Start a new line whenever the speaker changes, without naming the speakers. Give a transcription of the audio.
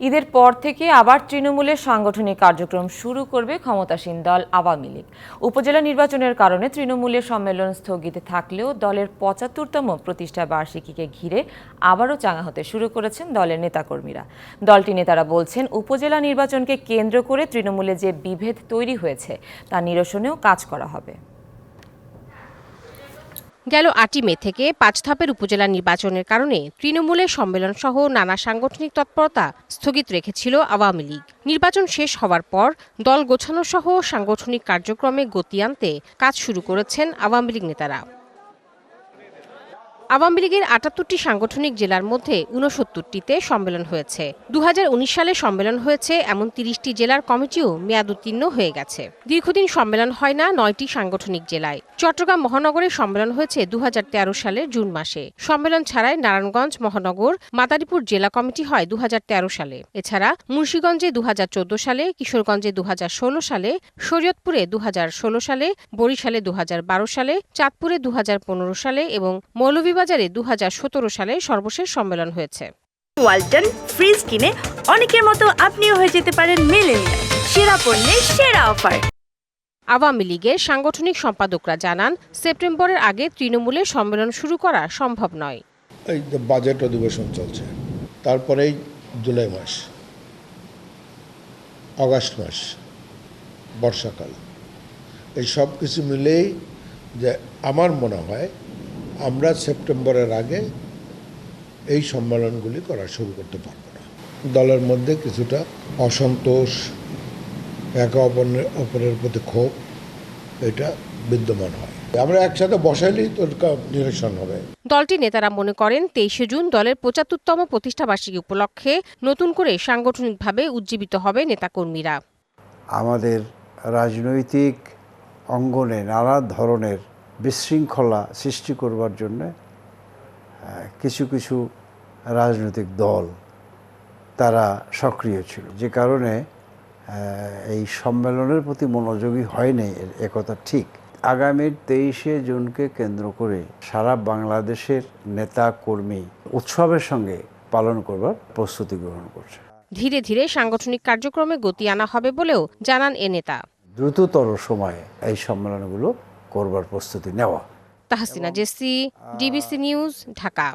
ঈদের পর থেকে আবার তৃণমূলের সাংগঠনিক কার্যক্রম শুরু করবে ক্ষমতাসীন দল আওয়ামী লীগ। উপজেলা নির্বাচনের কারণে তৃণমূলের সম্মেলন স্থগিত থাকলেও দলের ৭৫তম প্রতিষ্ঠা বার্ষিকীকে ঘিরে আবারও চাঙা হতে শুরু করেছেন দলের নেতাকর্মীরা। দলটির নেতারা বলছেন, উপজেলা নির্বাচনকে কেন্দ্র করে তৃণমূলে যে বিভেদ তৈরি হয়েছে তা নিরসনেও কাজ করা হবে।
গেল ৮ মে থেকে ৫ ধাপের উপজেলা নির্বাচনের কারণে তৃণমূলের সম্মেলন সহ নানা সাংগঠনিক তৎপরতা স্থগিত রেখেছিল আওয়ামী লীগ। নির্বাচন শেষ হওয়ার পর দল গোছানো সহ সাংগঠনিক কার্যক্রমে গতি আনতে কাজ শুরু করেছেন আওয়ামী লীগ নেতারা। আওয়ামী লীগের ৭৮টি সাংগঠনিক জেলার মধ্যে ৬৯টিতে সম্মেলন হয়েছে। ২০১৯ সালে সম্মেলন হয়েছে এমন ৩০টি জেলার কমিটিও মেয়াদ উত্তীর্ণ হয়ে গেছে। দীর্ঘদিন সম্মেলন হয় না ৯টি সাংগঠনিক জেলায়। চট্টগ্রাম মহানগরে সম্মেলন হয়েছে ২০১৩ সালের জুন মাসে। সম্মেলন ছাড়াই নারায়ণগঞ্জ মহানগর, মাদারীপুর জেলা কমিটি হয় ২০১৩ সালে। এছাড়া মুন্সিগঞ্জে ২০১৪ সালে, কিশোরগঞ্জে ২০১৬ সালে, শরীয়তপুরে ২০১৬ সালে, বরিশালে ২০১২ সালে, চাঁদপুরে ২০১৫ সালে এবং মৌলভীবাজারে ২০১৭ সালে সর্বশেষ সম্মেলন হয়েছে।
ওয়ালটন ফ্রিজ কিনে অনেকের মতো আপনিও হয়ে যেতে পারেন মিলেনিয়াল। সেরা পণ্যের সেরা অফার।
আওয়ামী লীগের সাংগঠনিক সম্পাদকরা জানান, সেপ্টেম্বরের আগে তৃণমূলের সম্মেলন শুরু করা সম্ভব নয়।
এই যে বাজেট অধিবেশন চলছে, তারপরেই জুলাই মাস, আগস্ট মাস, বর্ষাকাল, এই সব কিছু মিলেই যে আমার মনে হয় আমরা সেপ্টেম্বরের আগে এই সম্মেলনগুলি করা শুরু করতে পারব না। দলের মধ্যে কিছুটা অসন্তোষ, একে অপরের প্রতি ক্ষোভ, এটা বিদ্যমান হয়। আমরা একসাথে বসাইলেই তোর নিরসন হবে।
দলটির নেতারা মনে করেন, ২৩শে জুন দলের ৭৫তম প্রতিষ্ঠাবার্ষিকী উপলক্ষে নতুন করে সাংগঠনিকভাবে উজ্জীবিত হবে নেতাকর্মীরা।
আমাদের রাজনৈতিক অঙ্গনে নানা ধরনের বিশৃঙ্খলা সৃষ্টি করবার জন্য কিছু কিছু রাজনৈতিক দল তারা সক্রিয় ছিল, যে কারণে এই সম্মেলনের প্রতি মনোযোগী হয়নি, একথা ঠিক। আগামীর ২৩শে জুনকে কেন্দ্র করে সারা বাংলাদেশের নেতা কর্মী উৎসবের সঙ্গে পালন করবার প্রস্তুতি গ্রহণ করছে।
ধীরে ধীরে সাংগঠনিক কার্যক্রমে গতি আনা হবে বলেও জানান এ নেতা।
দ্রুততর সময়ে এই সম্মেলনগুলো করবার প্রস্তুতি নেওয়া।
Tahsina Jessy, DBC news, Dhaka.